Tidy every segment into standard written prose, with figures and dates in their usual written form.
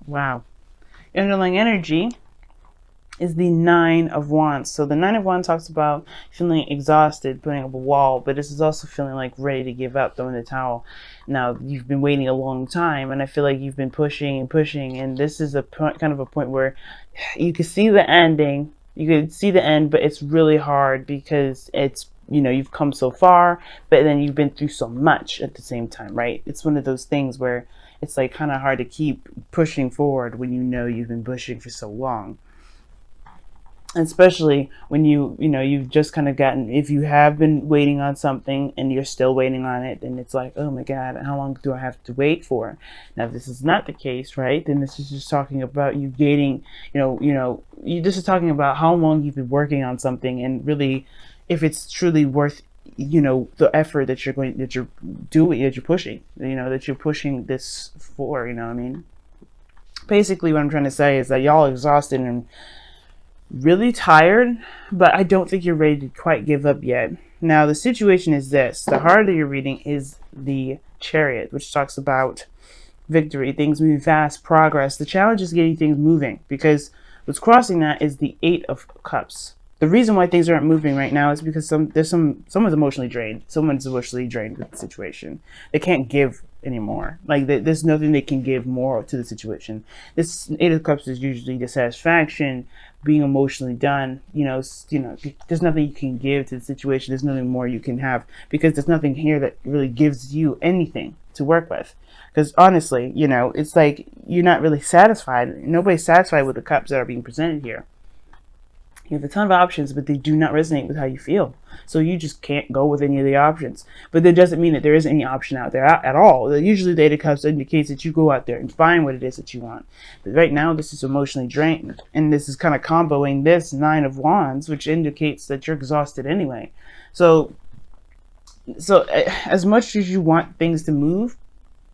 Wow. Underlying energy is the Nine of Wands. So the Nine of Wands talks about feeling exhausted, putting up a wall, but this is also feeling like ready to give up, throwing the towel. Now you've been waiting a long time, and I feel like you've been pushing and pushing, and this is a point, kind of a point where you can see the ending. You can see the end, but it's really hard because it's, you know, you've come so far, but then you've been through so much at the same time, right? It's one of those things where it's like kind of hard to keep pushing forward when you know you've been pushing for so long, especially when you've just kind of gotten, if you have been waiting on something and you're still waiting on it, then it's like, oh my god, how long do I have to wait for? Now if this is not the case, right, then this is just talking about you dating, this is talking about how long you've been working on something, and really if it's truly worth, the effort that you're doing, that you're pushing, that you're pushing this for, what I mean. Basically what I'm trying to say is that y'all are exhausted and really tired, but I don't think you're ready to quite give up yet. Now, the situation is this. The card that you're reading is the Chariot, which talks about victory, things moving fast, progress. The challenge is getting things moving, because what's crossing that is the Eight of Cups. The reason why things aren't moving right now is because someone's emotionally drained. Someone's emotionally drained with the situation. They can't give anymore. Like there's nothing they can give more to the situation. This Eight of Cups is usually dissatisfaction, being emotionally done. There's nothing you can give to the situation. There's nothing more you can have, because there's nothing here that really gives you anything to work with. Because honestly, it's like you're not really satisfied. Nobody's satisfied with the cups that are being presented here. You have a ton of options, but they do not resonate with how you feel. So you just can't go with any of the options. But that doesn't mean that there isn't any option out there at all. Usually the Eight of Cups indicates that you go out there and find what it is that you want. But right now, this is emotionally drained. And this is kind of comboing this Nine of Wands, which indicates that you're exhausted anyway. So as much as you want things to move,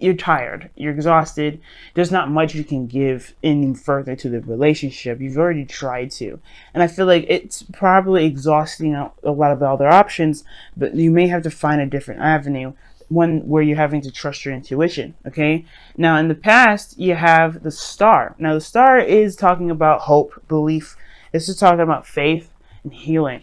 you're tired, you're exhausted. There's not much you can give any further to the relationship. You've already tried to. And I feel like it's probably exhausting a lot of the other options, but you may have to find a different avenue, one where you're having to trust your intuition, okay? Now, in the past, you have the Star. Now, the Star is talking about hope, belief. This is talking about faith and healing.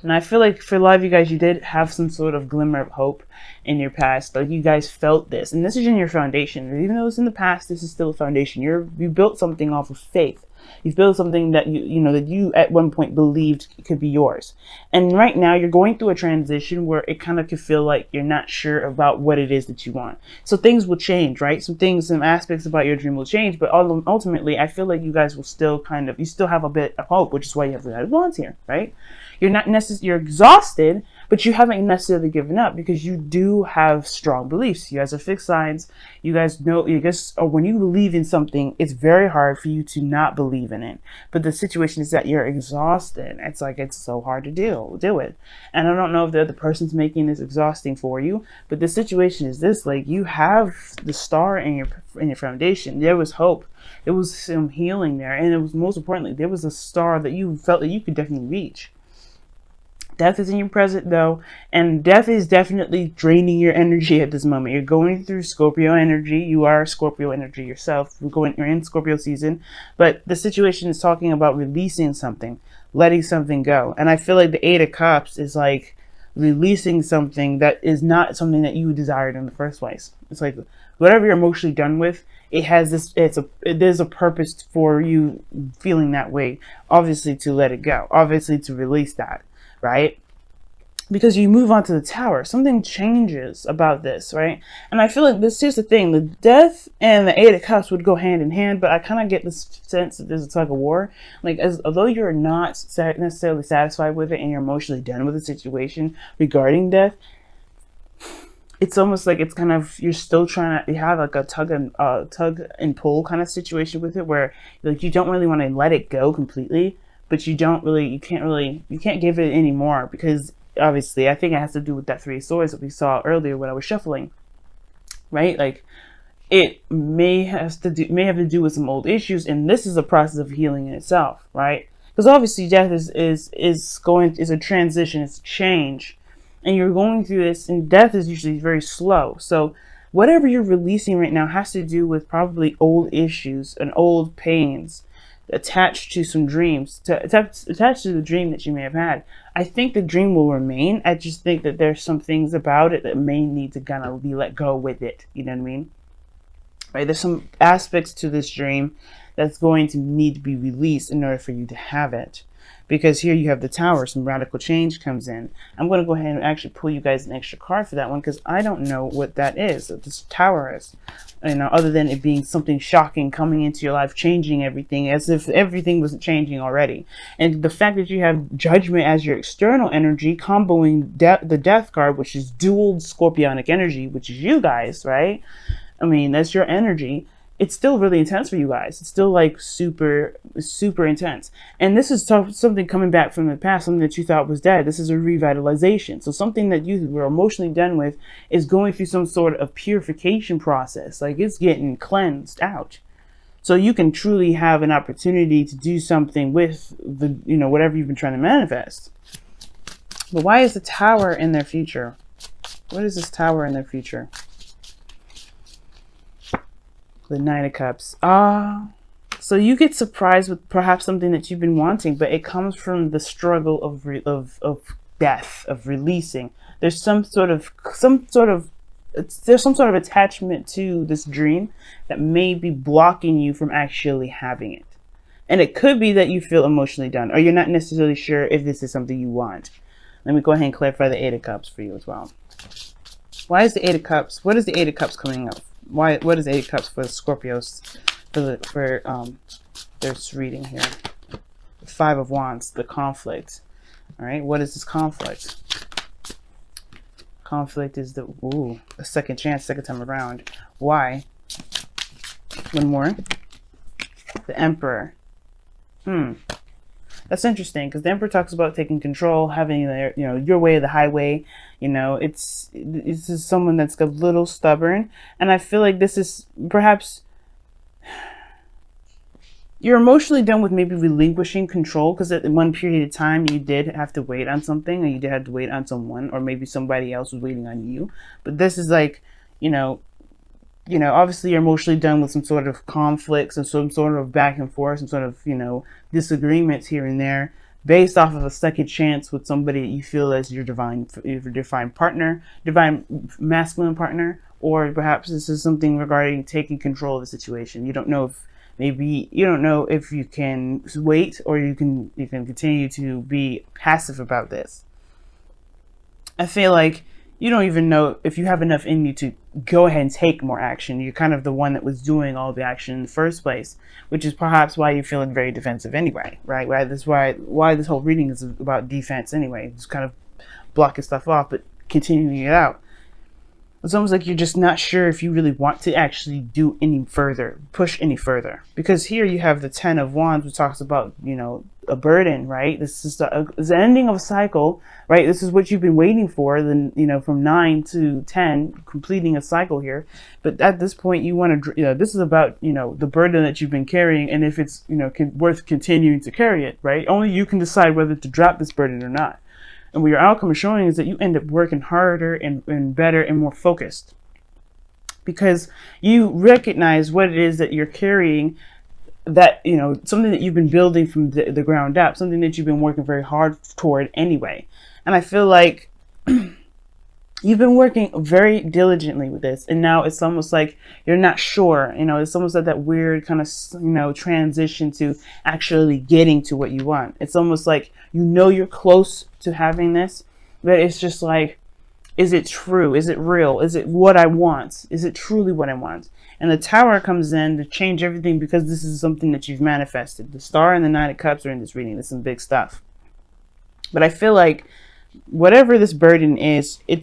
And I feel like for a lot of you guys, you did have some sort of glimmer of hope in your past. Like you guys felt this. And this is in your foundation. Even though it's in the past, this is still a foundation. You built something off of faith. You've built something that you at one point believed could be yours. And right now you're going through a transition where it kind of could feel like you're not sure about what it is that you want. So things will change, right? Some aspects about your dream will change, but ultimately I feel like you guys will still you still have a bit of hope, which is why you have the Knight of Wands here, right? You're exhausted, but you haven't necessarily given up, because you do have strong beliefs. You guys are fixed signs. You guys know, when you believe in something, it's very hard for you to not believe in it. But the situation is that you're exhausted. It's like, it's so hard to do it. And I don't know if the other person's making this exhausting for you, but the situation is this: like, you have the Star in your foundation. There was hope. There was some healing there, and it was, most importantly, there was a star that you felt that you could definitely reach. Death is in your present, though, and death is definitely draining your energy at this moment. You're going through Scorpio energy. You are Scorpio energy yourself. You're in Scorpio season, but the situation is talking about releasing something, letting something go. And I feel like the Eight of Cups is like releasing something that is not something that you desired in the first place. It's like whatever you're emotionally done with, it has this, there's a purpose for you feeling that way. Obviously to let it go, obviously to release that. Right? Because you move on to the Tower, something changes about this, right? And I feel like here's the thing: the Death and the Eight of Cups would go hand in hand, but I kind of get this sense that there's a tug of war. Like, although you're not necessarily satisfied with it and you're emotionally done with the situation regarding death, it's almost like it's kind of, you're still trying to, you have like a tug and pull kind of situation with it, where like you don't really want to let it go completely, but you can't give it any more, because obviously I think it has to do with that Three of Swords that we saw earlier when I was shuffling, right? Like, it may have to do with some old issues, and this is a process of healing in itself, right? Because obviously death is a transition, it's a change, and you're going through this, and death is usually very slow. So whatever you're releasing right now has to do with probably old issues and old pains attached to some dreams, attached to the dream that you may have had. I think the dream will remain. I just think that there's some things about it that may need to kind of be let go with it. You know what I mean? Right? There's some aspects to this dream that's going to need to be released in order for you to have it. Because here you have the Tower, some radical change comes in. I'm going to go ahead and actually pull you guys an extra card for that one, because I don't know what that is, what this Tower is. You know, other than it being something shocking coming into your life, changing everything, as if everything wasn't changing already. And the fact that you have Judgment as your external energy, comboing the Death card, which is dual Scorpionic energy, which is you guys, right? I mean, that's your energy. It's still really intense for you guys. It's still like super, super intense. And this is something coming back from the past, something that you thought was dead. This is a revitalization. So something that you were emotionally done with is going through some sort of purification process. Like it's getting cleansed out. So you can truly have an opportunity to do something with the, you know, whatever you've been trying to manifest. But why is the Tower in their future? What is this Tower in their future? The Knight of Cups. So you get surprised with perhaps something that you've been wanting, but it comes from the struggle of death, of releasing. There's some sort of attachment to this dream that may be blocking you from actually having it. And it could be that you feel emotionally done, or you're not necessarily sure if this is something you want. Let me go ahead and clarify the Eight of Cups for you as well. Why is the Eight of Cups? What is the Eight of Cups coming up? What is Eight of Cups for the Scorpios for this reading here? The Five of Wands, the conflict. All right, what is this conflict? Conflict is a second chance, second time around. Why? One more. The Emperor. That's interesting, because the Emperor talks about taking control, having their, you know, your way or the highway. You know, it's just someone that's a little stubborn, and I feel like this is perhaps you're emotionally done with maybe relinquishing control, because at one period of time you did have to wait on something, or you did have to wait on someone, or maybe somebody else was waiting on you. But this is like, you know, obviously you're emotionally done with some sort of conflicts and some sort of back and forth, some sort of, you know, disagreements here and there, based off of a second chance with somebody that you feel as your divine partner, divine masculine partner, or perhaps this is something regarding taking control of the situation. You don't know if you don't know if you can wait, or you can continue to be passive about this. I feel like you don't even know if you have enough in you to go ahead and take more action. You're kind of the one that was doing all the action in the first place, which is perhaps why you're feeling very defensive anyway, right? That's why this whole reading is about defense anyway. Just kind of blocking stuff off, but continuing it out. It's almost like you're just not sure if you really want to actually do any further, push any further. Because here you have the Ten of Wands, which talks about, you know, a burden, right? This is the ending of a cycle, right? This is what you've been waiting for, then, you know, from 9 to 10, completing a cycle here. But at this point, you want to, you know, this is about, you know, the burden that you've been carrying, and if it's, you know, worth continuing to carry it, right? Only you can decide whether to drop this burden or not. And what your outcome is showing is that you end up working harder and better and more focused, because you recognize what it is that you're carrying, that, you know, something that you've been building from the ground up, something that you've been working very hard toward anyway. And I feel like you've been working very diligently with this, and now it's almost like you're not sure, you know, it's almost like that weird kind of, you know, transition to actually getting to what you want. It's almost like, you know, you're close to having this, but it's just like, is it true? Is it real? Is it what I want? Is it truly what I want? And the Tower comes in to change everything, because this is something that you've manifested. The Star and the Nine of Cups are in this reading. There's some big stuff. But I feel like whatever this burden is, I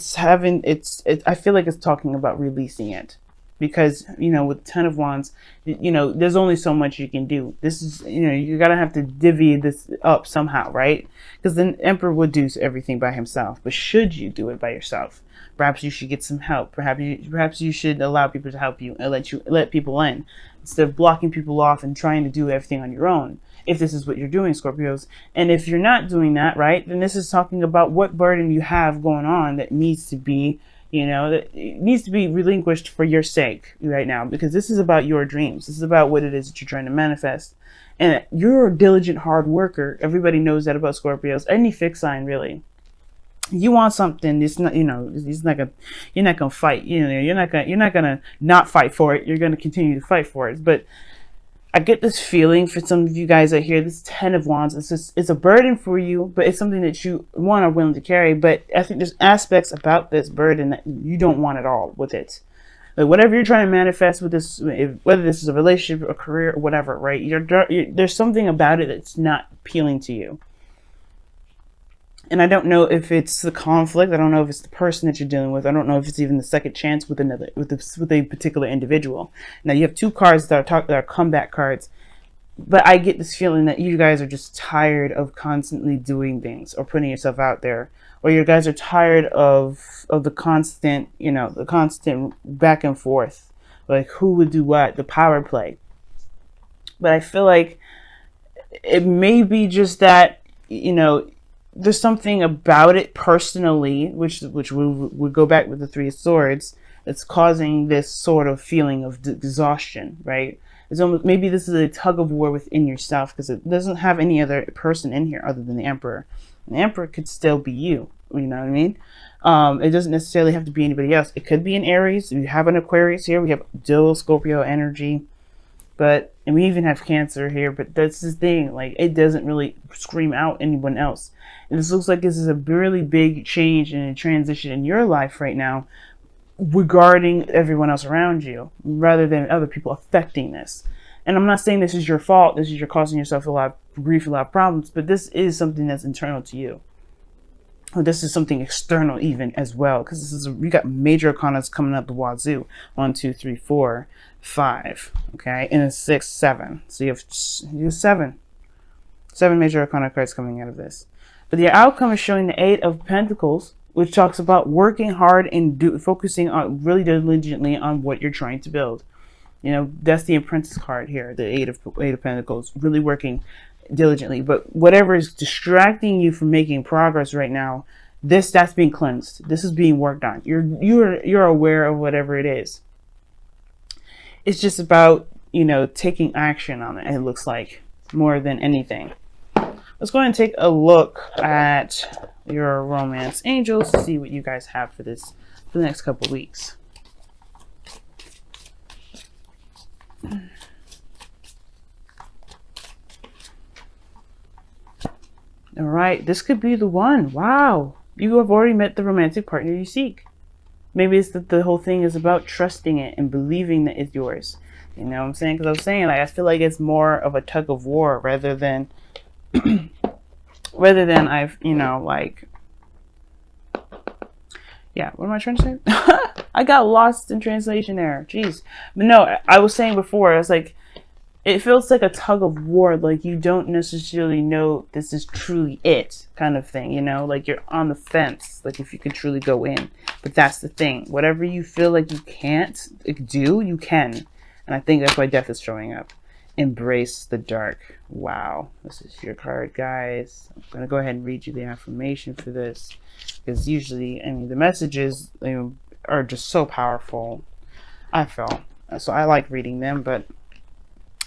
feel like it's talking about releasing it. Because, you know, with Ten of Wands, you know, there's only so much you can do. This is, you know, you gotta have to divvy this up somehow, right? Because the Emperor would do everything by himself. But should you do it by yourself? Perhaps you should get some help. Perhaps you should allow people to help you and let people in, instead of blocking people off and trying to do everything on your own. If this is what you're doing, Scorpios. And if you're not doing that, right, then this is talking about what burden you have going on that needs to be, You know, that it needs to be relinquished for your sake right now, because this is about your dreams. This is about what it is that you're trying to manifest. And you're a diligent hard worker. Everybody knows that about Scorpios. Any fixed sign, really. You want something, it's not, you know, it's not gonna, you're not gonna fight. You know, you're not gonna not fight for it. You're gonna continue to fight for it. But I get this feeling for some of you guys out here, this 10 of Wands, it's a burden for you, but it's something that you, one, are willing to carry. But I think there's aspects about this burden that you don't want at all with it. Like whatever you're trying to manifest with this, whether this is a relationship, a career, or whatever, right? There's something about it that's not appealing to you. And I don't know if it's the conflict. I don't know if it's the person that you're dealing with. I don't know if it's even the second chance with a particular individual. Now you have two cards that are comeback cards, but I get this feeling that you guys are just tired of constantly doing things or putting yourself out there, or you guys are tired of the constant, you know, the constant back and forth, like who would do what, the power play. But I feel like it may be just that, you know, there's something about it personally, which would go back with the Three of Swords, that's causing this sort of feeling of exhaustion, right? It's almost, maybe this is a tug of war within yourself, because it doesn't have any other person in here other than the Emperor. And the Emperor could still be you. You know what I mean? It doesn't necessarily have to be anybody else. It could be an Aries. We have an Aquarius here. We have dual Scorpio energy. But, and we even have Cancer here, but that's the thing, like, it doesn't really scream out anyone else. And this looks like this is a really big change and a transition in your life right now regarding everyone else around you, rather than other people affecting this. And I'm not saying this is your fault, this is you're causing yourself a lot of grief, a lot of problems, but this is something that's internal to you. Or this is something external even as well, because this is we got major arcanas coming up the wazoo. 1, 2, 3, 4, 5, okay, and a 6, 7. So you have 7 major arcana cards coming out of this. But the outcome is showing the 8 of Pentacles, which talks about working hard and focusing on really diligently on what you're trying to build. You know, that's the Apprentice card here, the 8 of Pentacles, really working diligently. But whatever is distracting you from making progress right now, that's being cleansed. This is being worked on. You're aware of whatever it is. It's just about, you know, taking action on it, it looks like, more than anything. Let's go ahead and take a look at your romance angels to see what you guys have for the next couple of weeks. All right, this could be the one. Wow, you have already met the romantic partner you seek. Maybe it's that the whole thing is about trusting it and believing that it's yours. You know what I'm saying? Because I was saying, like, I feel like it's more of a tug of war rather than I've, you know, like, yeah, what am I trying to say? I got lost in translation there. Jeez. But no, I was saying before, I was like, it feels like a tug of war, like you don't necessarily know this is truly it, kind of thing, you know, like you're on the fence, like if you can truly go in. But that's the thing, whatever you feel like you can't do, you can. And I think that's why death is showing up. Embrace the dark. Wow, this is your card, guys. I'm gonna go ahead and read you the affirmation for this, because usually, I mean, the messages, you know, are just so powerful, I feel. So I like reading them, but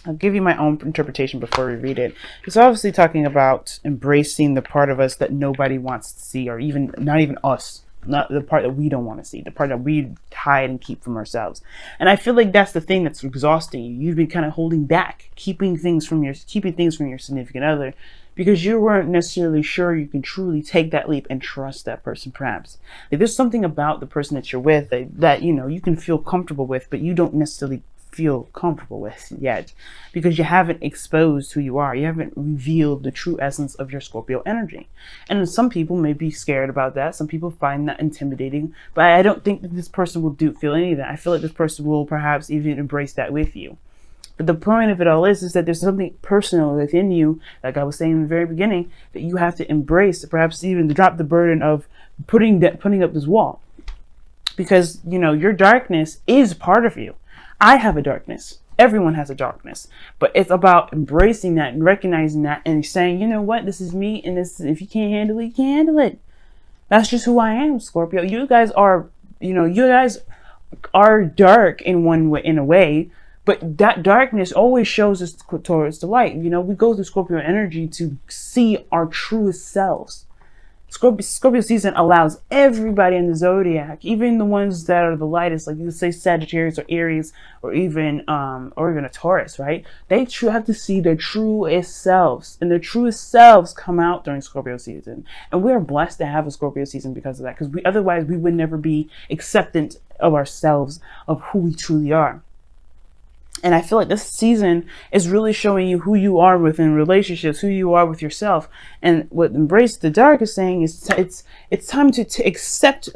I'll give you my own interpretation before we read it. It's obviously talking about embracing the part of us that nobody wants to see, or even not even us, not the part that we don't want to see, the part that we hide and keep from ourselves. And I feel like that's the thing that's exhausting you. You've been kind of holding back, keeping things from your significant other, because you weren't necessarily sure you can truly take that leap and trust that person. Perhaps like there's something about the person that you're with that you know you can feel comfortable with, but you don't necessarily feel comfortable with yet, because you haven't exposed who you are. You haven't revealed the true essence of your Scorpio energy. And some people may be scared about that. Some people find that intimidating, but I don't think that this person will feel any of that. I feel like this person will perhaps even embrace that with you. But the point of it all is that there's something personal within you, like I was saying in the very beginning, that you have to embrace, perhaps even to drop the burden of putting up this wall. Because, you know, your darkness is part of you. I have a darkness. Everyone has a darkness. But it's about embracing that and recognizing that and saying, you know what, this is me, and this, if you can't handle it, you can't handle it. That's just who I am, Scorpio. You guys are you know, you guys are dark in one way, in a way, but that darkness always shows us towards the light. You know, we go through Scorpio energy to see our truest selves. Scorpio season allows everybody in the zodiac, even the ones that are the lightest, like you could say Sagittarius or Aries, or even a Taurus, right? They have to see their truest selves, and their truest selves come out during Scorpio season. And we are blessed to have a Scorpio season because of that, because otherwise we would never be acceptant of ourselves, of who we truly are. And I feel like this season is really showing you who you are within relationships, who you are with yourself. And what Embrace the Dark is saying is it's time to accept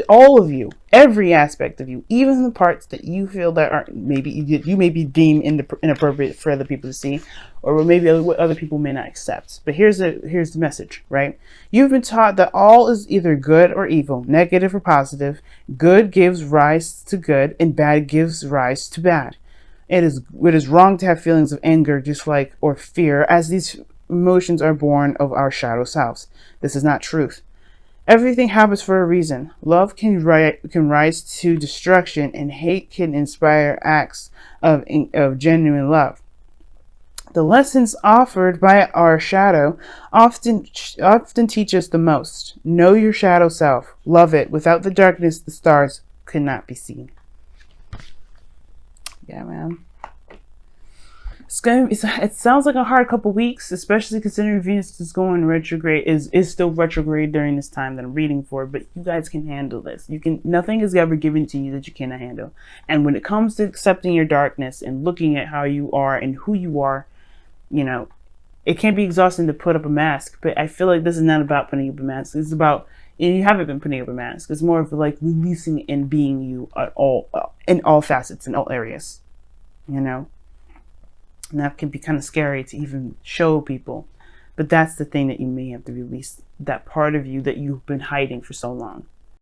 all of you, every aspect of you, even the parts that you feel that are maybe you may be deemed inappropriate for other people to see, or maybe what other people may not accept. But here's the message, right? You've been taught that all is either good or evil, negative or positive. Good gives rise to good, and bad gives rise to bad. It is wrong to have feelings of anger, dislike, or fear, as these emotions are born of our shadow selves. This is not truth. Everything happens for a reason. Love can rise to destruction, and hate can inspire acts of genuine love. The lessons offered by our shadow often teach us the most. Know your shadow self. Love it. Without the darkness, the stars could not be seen. Yeah, man. It sounds like a hard couple weeks, especially considering Venus is going retrograde, is still retrograde during this time that I'm reading for. But you guys can handle this. Nothing is ever given to you that you cannot handle. And when it comes to accepting your darkness and looking at how you are and who you are, you know, it can be exhausting to put up a mask. But I feel like this is not about putting up a mask. It's about, you haven't been putting up a mask. It's more of like releasing and being you at all, in all facets, in all areas. You know, and that can be kind of scary to even show people. But that's the thing that you may have to release, that part of you that you've been hiding for so long.